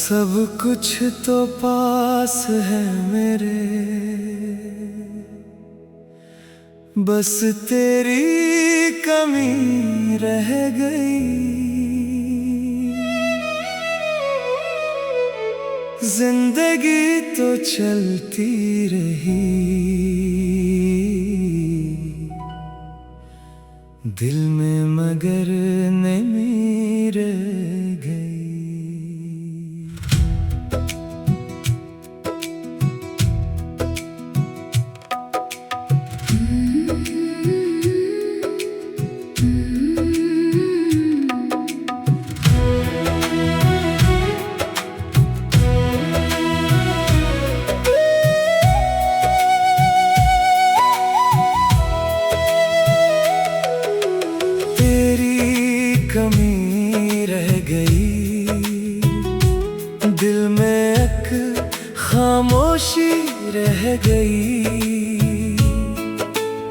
सब कुछ तो पास है मेरे, बस तेरी कमी रह गई। जिंदगी तो चलती रही, दिल में मगर नमी रह गई। कमी रह गई, दिल में एक खामोशी रह गई।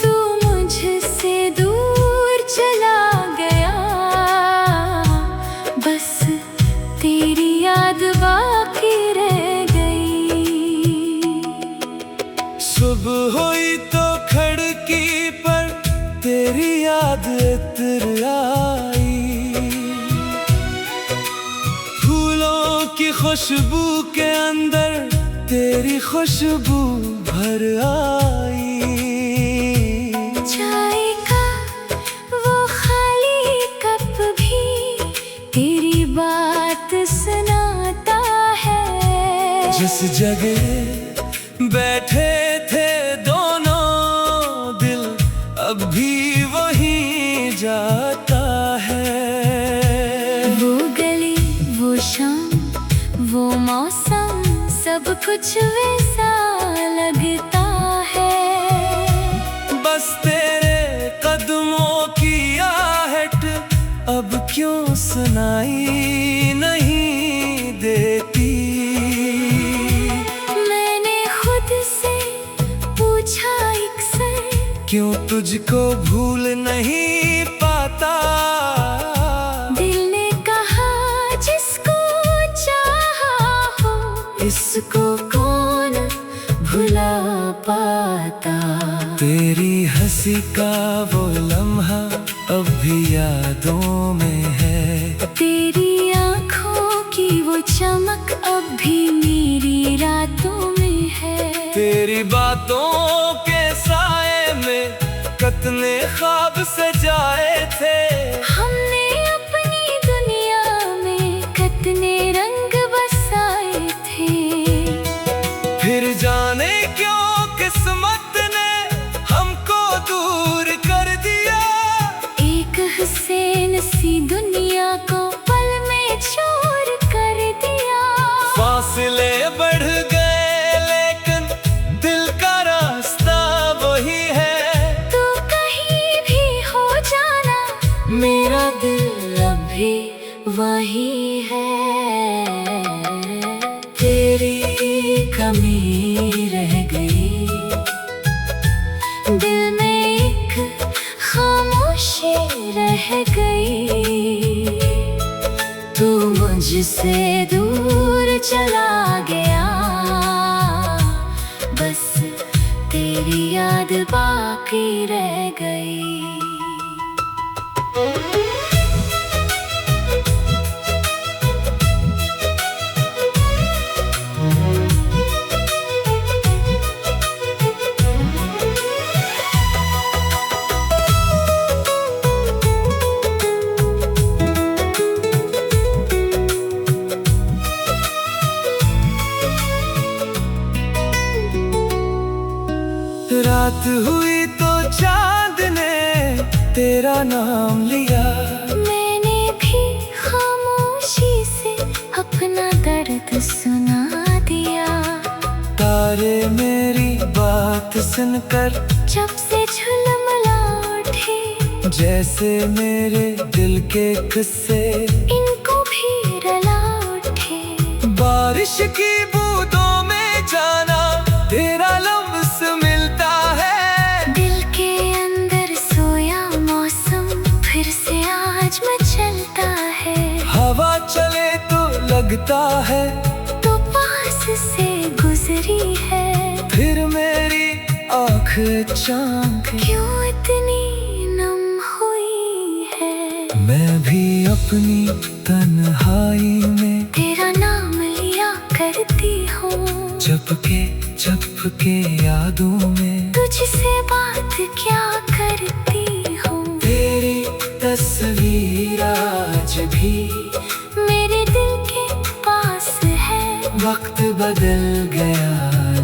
तू मुझसे दूर चला गया, बस तेरी याद बाकी रह गई। सुबह हुई तो खिड़की पर तेरी याद इतर आई। की खुशबू के अंदर तेरी खुशबू भर आई। चाय का वो खाली कप भी तेरी बात सुनाता है। जिस जगह बैठे थे दोनों दिल अब भी वहीं जाता है। वो गली वो शाम वो मौसम सब कुछ वैसा लगता है। बस तेरे कदमों की आहट अब क्यों सुनाई नहीं देती। मैंने खुद से पूछा अक्सर, क्यों तुझको भूल नहीं पाता। इसको कौन भुला पाता। तेरी हंसी का वो लम्हा अब भी यादों में है। तेरी आँखों की वो चमक अब भी मेरी रातों में है। तेरी बातों के साए में कितने ख्वाब सजाए थे। हमने अपनी दुनिया में कितने रंग बसाए थे। फिर जाने क्यों किस्मत ने हमको दूर कर दिया। एक हुसैन सी दुनिया को पल में छोड़ कर दिया। फासले बढ़ गए लेकिन दिल का रास्ता वही है। तू कहीं भी हो जाना, मेरा दिल अब भी वही है। तेरी कमी रह गई, दिल में एक खामोशी रह गई। तू मुझसे दूर चला गया, बस तेरी याद बाकी रह गई। रात हुई तो चांद ने तेरा नाम लिया। मैंने भी खामोशी से अपना दर्द सुना दिया। तारे मेरी बात सुनकर जब से झुलमला उठे, जैसे मेरे दिल के किस्से इनको भी रला उठे। बारिश की बूंदों में जाना तेरा लफ्ज़ मिलता है। दिल के अंदर सोया मौसम फिर से आज मचलता है। हवा चले तो लगता है उतरी है। फिर मेरी आँख चांद क्यों इतनी नम हुई है। मैं भी अपनी तन्हाई में तेरा नाम लिया करती हूँ। चपके यादों में तुझसे बात क्या करती हूँ। तेरी तस्वीर आज भी मेरे दिल के पास है। वक्त बदल गया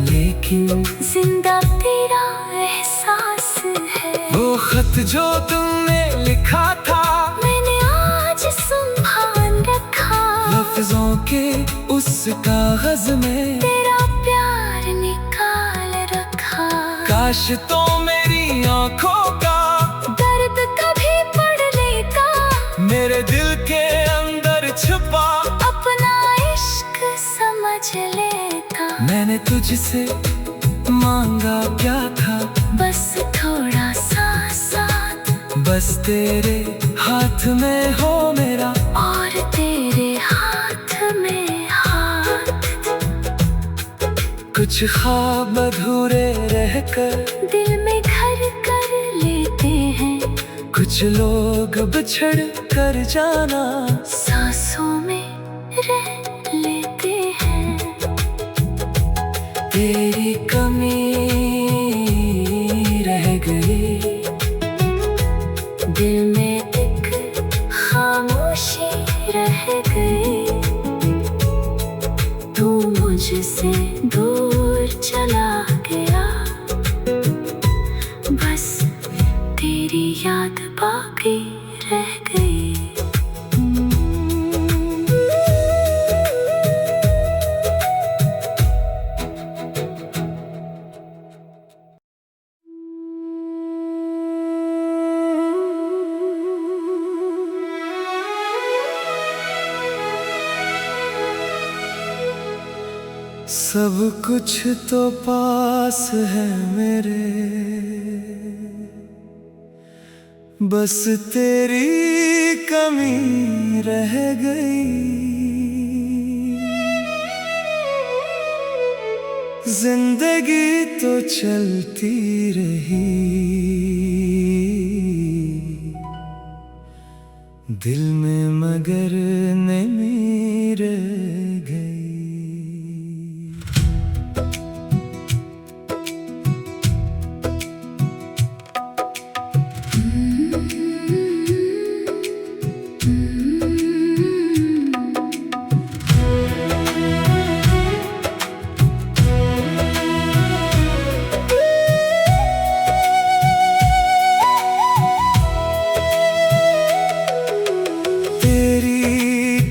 लेकिन जिंदा तेरा एहसास है। वो खत जो तुमने लिखा था मैंने आज संभाल रखा। लफ्जों के उस कागज में तेरा प्यार निकाल रखा। काश तो मेरी आँखों का दर्द कभी पढ़ लेता। मेरे दिल के अंदर छुपा अपना इश्क समझ लेता। मैंने तुझसे मांगा क्या था, बस थोड़ा सा साथ। बस तेरे हाथ में हो मेरा और तेरे हाथ में हाथ। कुछ ख्वाब अधूरे रहकर दिल में घर कर लेते हैं। कुछ लोग बिछड़ कर जाना सांसों में रह लेते हैं। तेरी कमी रह गई दिल में एक खामोशी रह गई। तू मुझसे दूर चला गया। बस तेरी याद बाकी रह गई। सब कुछ तो पास है मेरे, बस तेरी कमी रह गई। जिंदगी तो चलती रही, दिल में मगर नमी रह गई।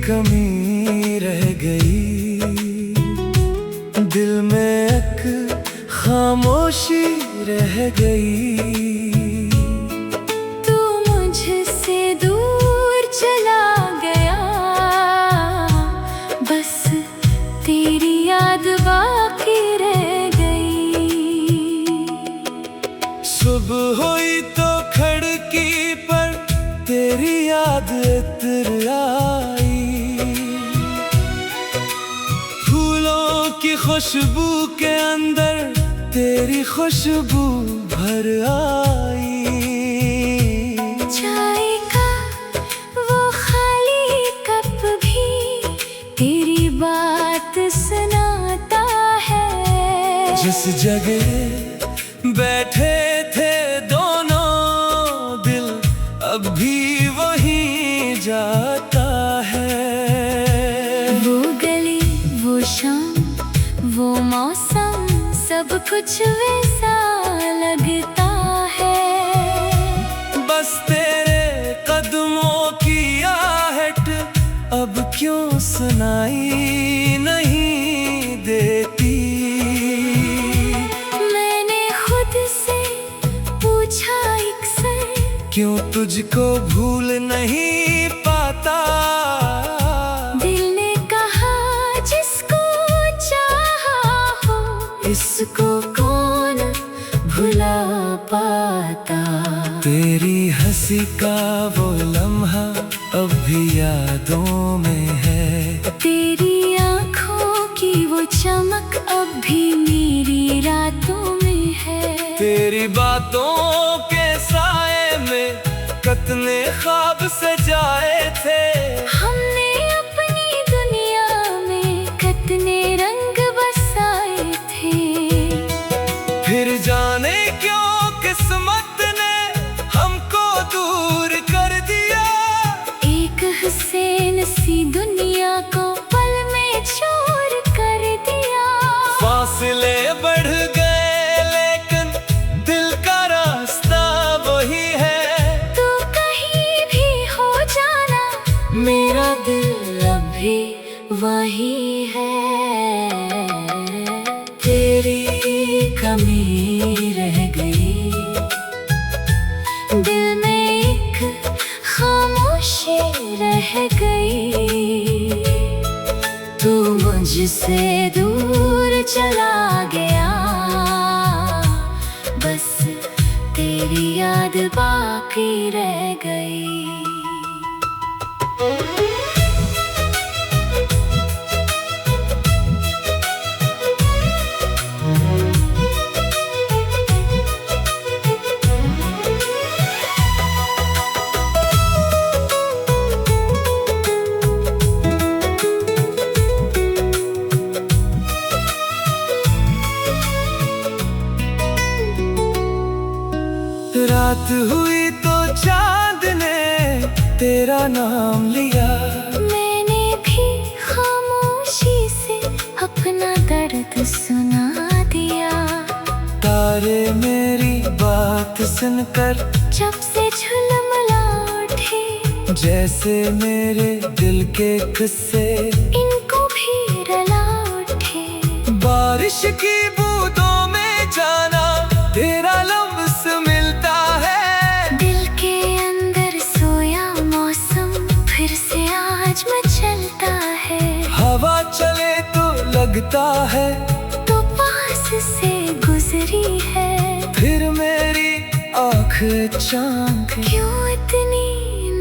कमी रह गई, दिल में एक खामोशी रह गई। तू मुझसे दूर चला गया। बस तेरी याद बाकी रह गई। सुबह हुई तो खिड़की पर तेरी याद इतर आई। की खुशबू के अंदर तेरी खुशबू भर आई। चाय का वो खाली कप भी तेरी बात सुनाता है। जिस जगह बैठे थे दोनों दिल अब भी वहीं जाता है। वो गली वो शाम वो मौसम सब कुछ वैसा लगता है। बस तेरे कदमों की आहट अब क्यों सुनाई नहीं देती। मैंने खुद से पूछा अक्सर, क्यों तुझको भूल नहीं पाता। इसको कौन भुला पाता। तेरी हंसी का वो लम्हा अब भी यादों में है। तेरी आँखों की वो चमक अब भी मेरी रातों में है। तेरी बातों के साए में कितने ख्वाब सजाए थे। हमने अपनी दुनिया में कितने रंग बसाए थे। फिर जाने क्यों किस्मत ने हमको दूर कर दिया। एक हुसैन सी दुनिया को पल में चोर कर दिया। फासले बढ़ गए लेकिन दिल का रास्ता वही है। तू कहीं भी हो जाना, मेरा दिल अभी वही है। तेरी कमी रह गई, दिल में एक खामोशी रह गई। तू मुझसे दूर चला गया, बस तेरी याद बाकी रह गई। रात हुई तो चांद ने तेरा नाम लिया। मैंने भी खामोशी से अपना दर्द सुना दिया। तारे मेरी बात सुनकर जब से झुलमला उठे, जैसे मेरे दिल के किस्से इनको भी रला उठे। बारिश की बूंदों में जाना तेरा लफ्ज़ मिलता है। दिल के अंदर सोया मौसम फिर से आज मचलता है। हवा चले तो लगता है तो पास से गुजरी है। फिर मेरी आँख चांद क्यों इतनी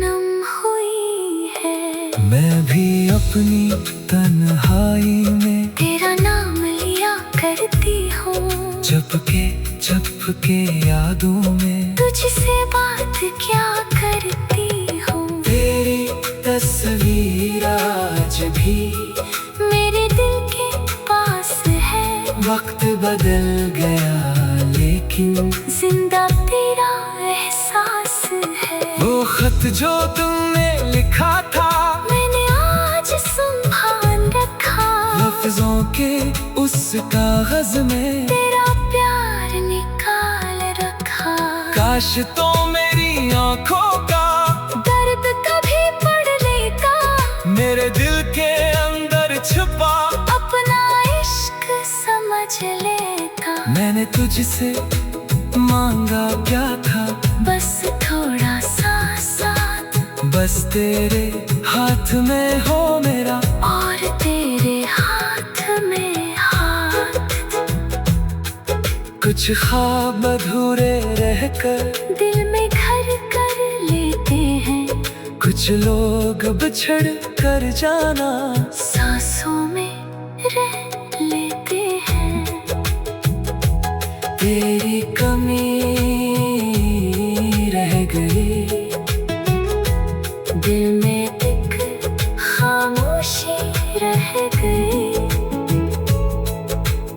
नम हुई है। मैं भी अपनी तन्हाई में तेरा नाम लिया करती हूँ, चुपके यादों में तुझसे बात क्या करती हूँ। तेरी तस्वीर आज भी मेरे दिल के पास है। वक्त बदल गया लेकिन जिंदा तेरा एहसास है। वो खत जो तुमने लिखा था मैंने आज संभाल रखा। लफ्जों के उस कागज में तेरा प्यार निकाल रखा। काश तो मेरी आंखों का दर्द कभी पढ़ लेता, मेरे दिल के अंदर छुपा अपना इश्क समझ लेता। मैंने तुझसे मांगा क्या था, बस थोड़ा सा साथ, बस तेरे हाथ में हो मेरा और तेरे हाथ में हाथ। कुछ ख्वाब अधूरे रहकर दिल में घर कर लेते हैं, कुछ लोग बिछड़ कर जाना सांसों में रह लेते हैं। तेरी कमी रह गई, दिल में एक खामोशी रह गई।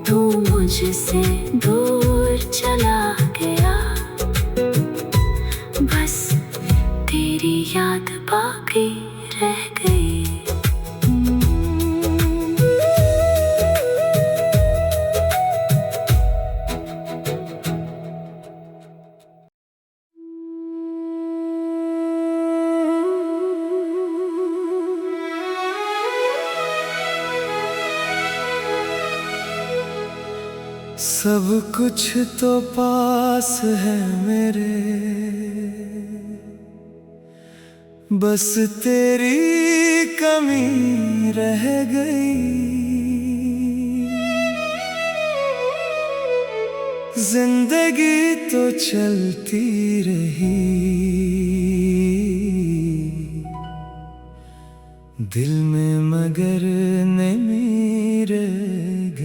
तू मुझसे दूर चला गया, बस तेरी याद बाकी रह गई। सब कुछ तो पास है मेरे, बस तेरी कमी रह गई। जिंदगी तो चलती रही, दिल में मगर नहीं रह गई।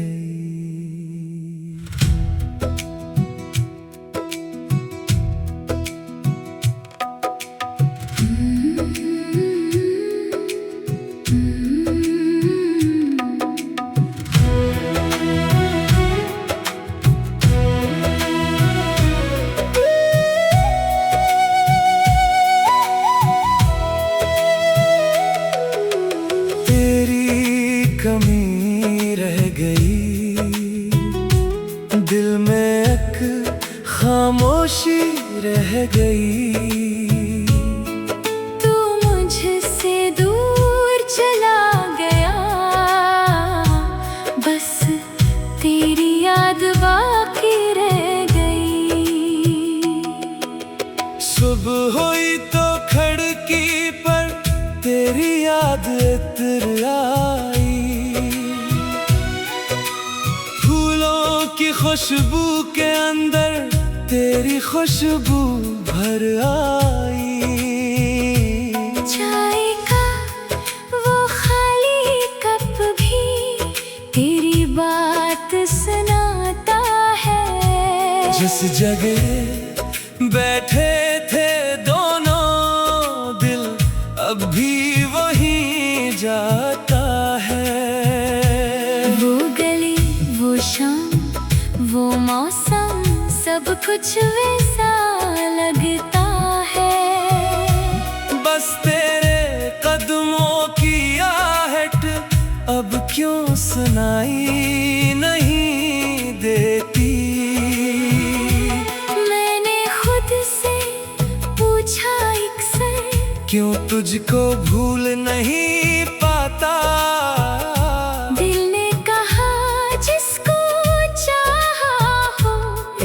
में एक खामोशी रह गई। तू मुझसे दूर चला गया, बस तेरी याद बाकी रह गई। सुबह हुई तो खिड़की पर तेरी याद इतर आई। की खुशबू के अंदर तेरी खुशबू भर आई। चाय का वो खाली कप भी तेरी बात सुनाता है। जिस जगह बैठे थे दोनों दिल अब भी वहीं जाता है। वो गली, वो शाम, वो मौसम, सब कुछ वैसा लगता है। बस तेरे कदमों की आहट अब क्यों सुनाई नहीं देती। मैंने खुद से पूछा अक्सर, क्यों तुझको भूल नहीं पाता।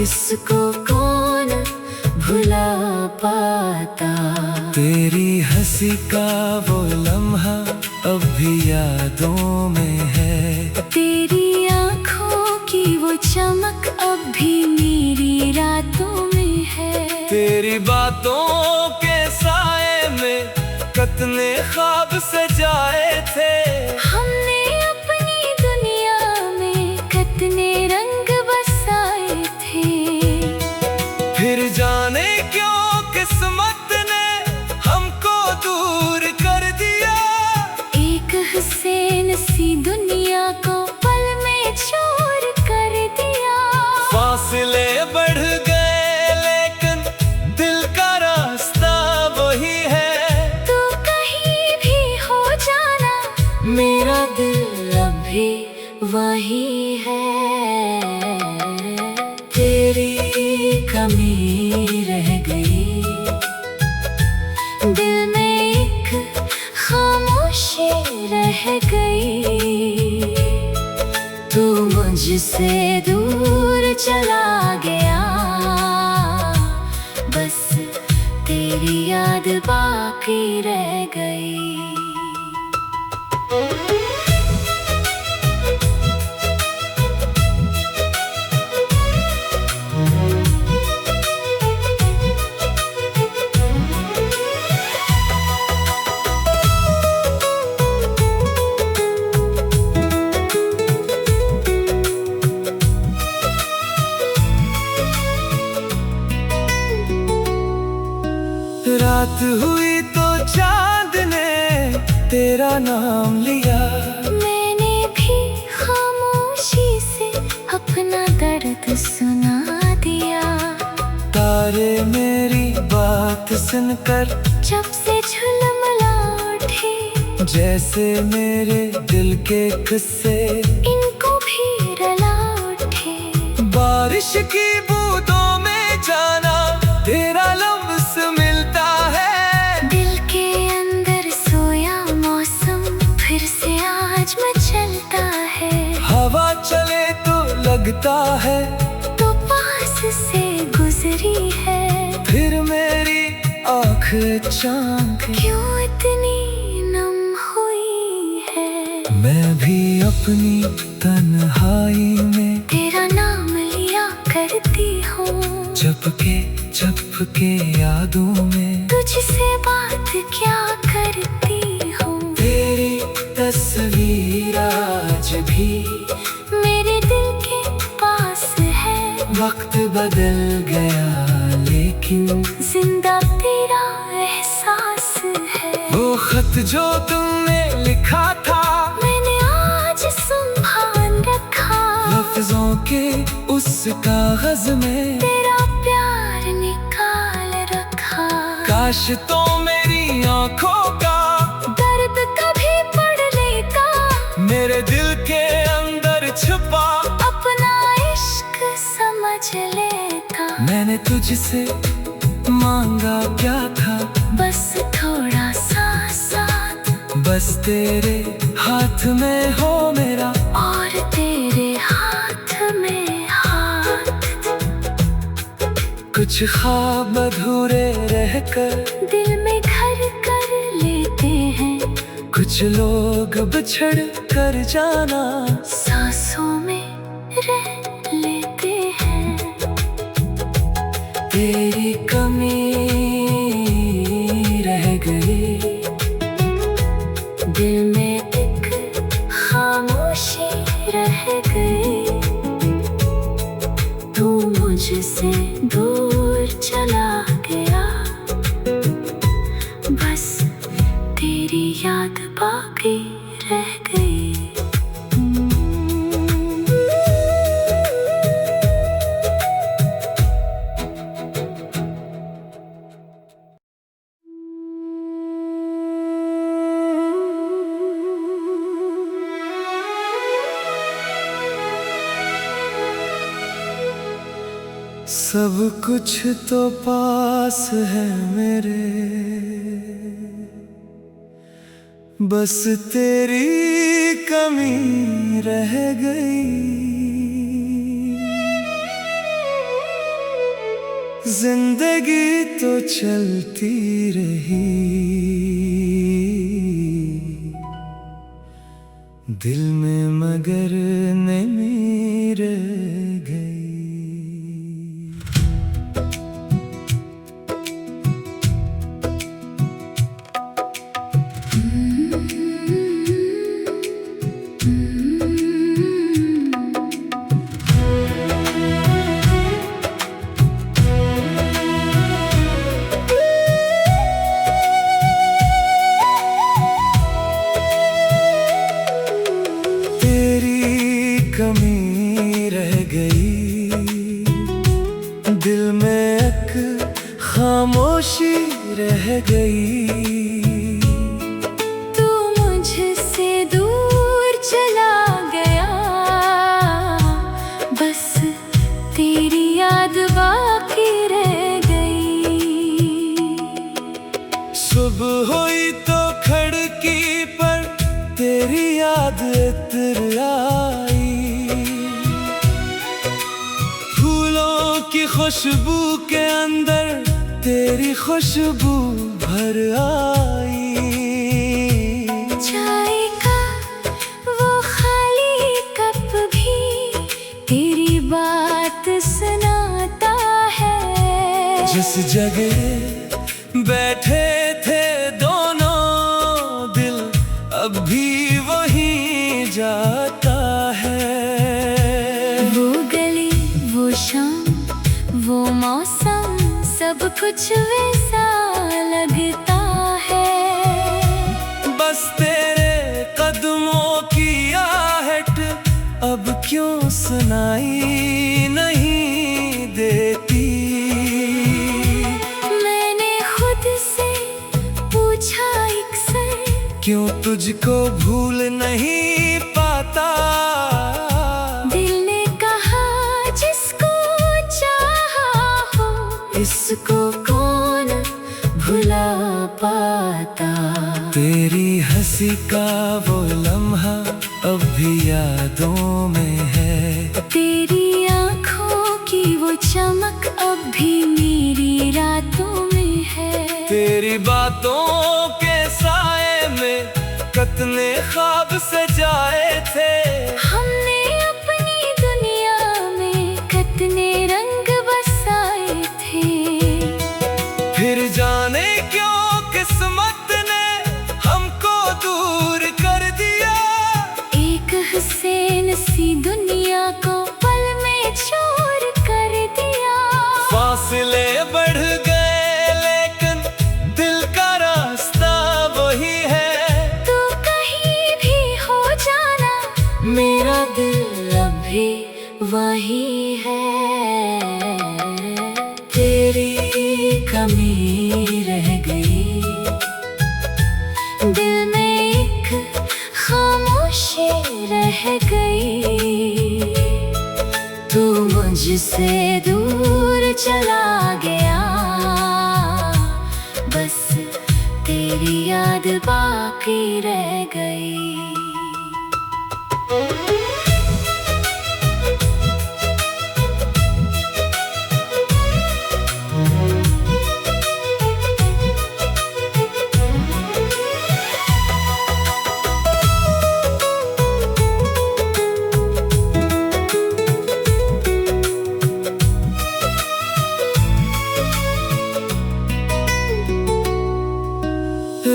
इसको कौन भुला पाता। तेरी हंसी का वो लम्हा अब भी यादों में है। तेरी आँखों की वो चमक अब भी मेरी रातों में है। तेरी बातों के साए में कितने ख्वाब सजाए थे। हमने अपनी दुनिया में कितने रंग बसाए थे। फिर जाने क्यों किस्मत ने हमको दूर कर दिया। एक हुसैन सी दुनिया को पल में छोड़ कर दिया। फासले बढ़ गए लेकिन दिल का रास्ता वही है। तू कहीं भी हो जाना, मेरा दिल अभी वही है। तेरी कमी रह गई, दिल में एक खामोशी रह गई। तू मुझसे दूर चला गया, बस तेरी याद बाकी रह गई। रात हुई तो चांद ने तेरा नाम लिया। मैंने भी खामोशी से अपना दर्द सुना दिया। तारे मेरी बात सुनकर जब से झुलमला उठे, जैसे मेरे दिल के किस्से इनको भी रला उठे। बारिश की बूंदों में जाना तेरा लफ्ज़ मिलता है। दिल के अंदर सोया मौसम फिर से आज मचलता है। हवा चले तो लगता है तो पास से गुजरी है। फिर मेरी आँख चांद क्यों इतनी नम हुई है। मैं भी अपनी तन्हाई में तेरा नाम लिया करती हूँ। चुपके यादों में तुझसे बात क्या करती हूँ। तेरी तस्वीर आज भी मेरे दिल के पास है। वक्त बदल गया लेकिन जिंदा तेरा एहसास है। वो खत जो तुमने लिखा था मैंने आज संभाल रखा। लफ्जों के उस कागज में तेरा प्यार निकाल रखा। काश तो मेरी आँखों का दर्द कभी पढ़ लेता। मेरे दिल के अंदर छुपा अपना इश्क सम चले था। मैंने तुझसे मांगा क्या था, बस थोड़ा सा साथ, बस तेरे हाथ में हो मेरा, और तेरे हाथ में हाथ। कुछ ख्वाब अधूरे रहकर दिल में घर कर लेते हैं, कुछ लोग बिछड़ कर जाना सांसों में रह लेते हैं। तेरी कमी रह गई, दिल में एक खामोशी रह गई। तू मुझसे दूर चला गया, बस तेरी याद बाकी रह गई। सब कुछ तो पास है मेरे, बस तेरी कमी रह गई। जिंदगी तो चलती रही, दिल में मगर नमी रह गई। कमी रह गई, दिल में एक खामोशी रह गई। तू मुझसे दूर चला गया, बस तेरी याद बाकी रह गई। सुबह हुई तो खिड़की पर तेरी याद इतर आई, की खुशबू के अंदर तेरी खुशबू भर आई। चाय का वो खाली कप भी तेरी बात सुनाता है। जिस जगह बैठे थे दोनों दिल, अब भी वहीं जाता है। वो गली, वो शाम, वो मौसम, सब कुछ वैसा लगता है। बस तेरे कदमों की आहट अब क्यों सुनाई नहीं देती। मैंने खुद से पूछा अक्सर, क्यों तुझको भूल नहीं पाता। इसको कौन भुला पाता। तेरी हंसी का वो लम्हा अब भी यादों में है। तेरी आँखों की वो चमक अब भी मेरी रातों में है। तेरी बातों के साए में कितने ख्वाब सजाए थे। हमने अपनी दुनिया में कितने रंग बसाए थे। फिर जाने क्यों किस्मत ने हमको दूर कर दिया। एक हुसैन सी दुनिया को पल में छोड़ कर दिया। फासले बढ़ गए लेकिन दिल का रास्ता वही है। तू कहीं भी हो जाना, मेरा दिल अभी वही है। तेरी कमी रह गई, दिल में एक खामोशी रह गई। तू मुझसे मुझसे दूर चला गया, बस तेरी याद बाकी रह गई।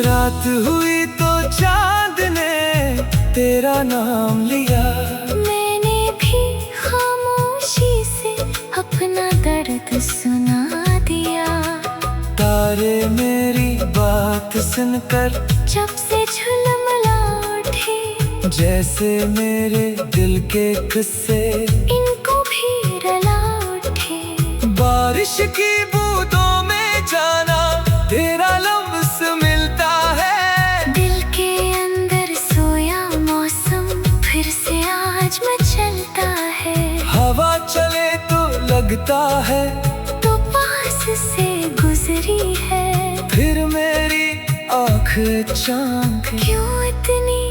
रात हुई तो चांद ने तेरा नाम लिया, मैंने भी खामोशी से अपना दर्द सुना दिया। तारे मेरी बात सुनकर जब से झुलमला उठे, जैसे मेरे दिल के किस्से इनको भी रला उठे। बारिश की बूंदों में जाना तेरा लफ्ज़ मिलता है, दिल के अंदर सोया मौसम फिर से आज मचलता है। हवा चले तो लगता है तो पास से गुजरी है, फिर मेरी आँख चांद क्यों इतनी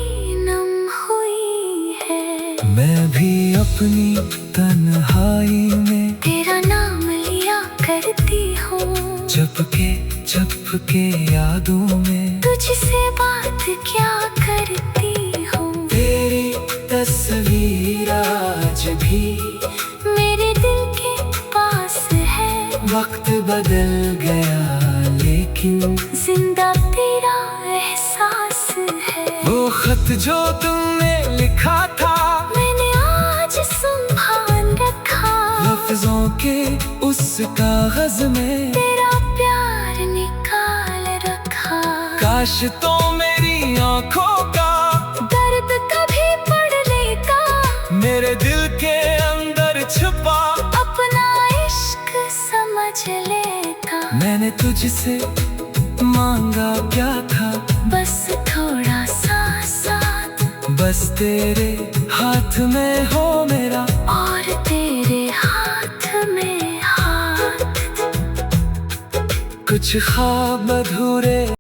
नम हुई है। मैं भी अपनी तन्हाई में तेरा नाम लिया करती हूँ, चुपके यादों में तुझसे बात क्या करती हूँ। तेरी तस्वीर आज भी मेरे दिल के पास है, वक्त बदल गया लेकिन जिंदा तेरा एहसास है। वो खत जो तुमने लिखा था मैंने आज संभाल रखा, लफ्जों के उस कागज में तेरा प्यार निकाल रखा। काश तो मेरी आंखों का दर्द कभी पढ़ लेता, मेरे दिल के अंदर छुपा अपना इश्क समझ लेता। मैंने तुझसे मांगा क्या था, बस थोड़ा सा साथ, बस तेरे हाथ में हो मेरा और तेरे हाथ में हाथ। कुछ ख्वाब अधूरे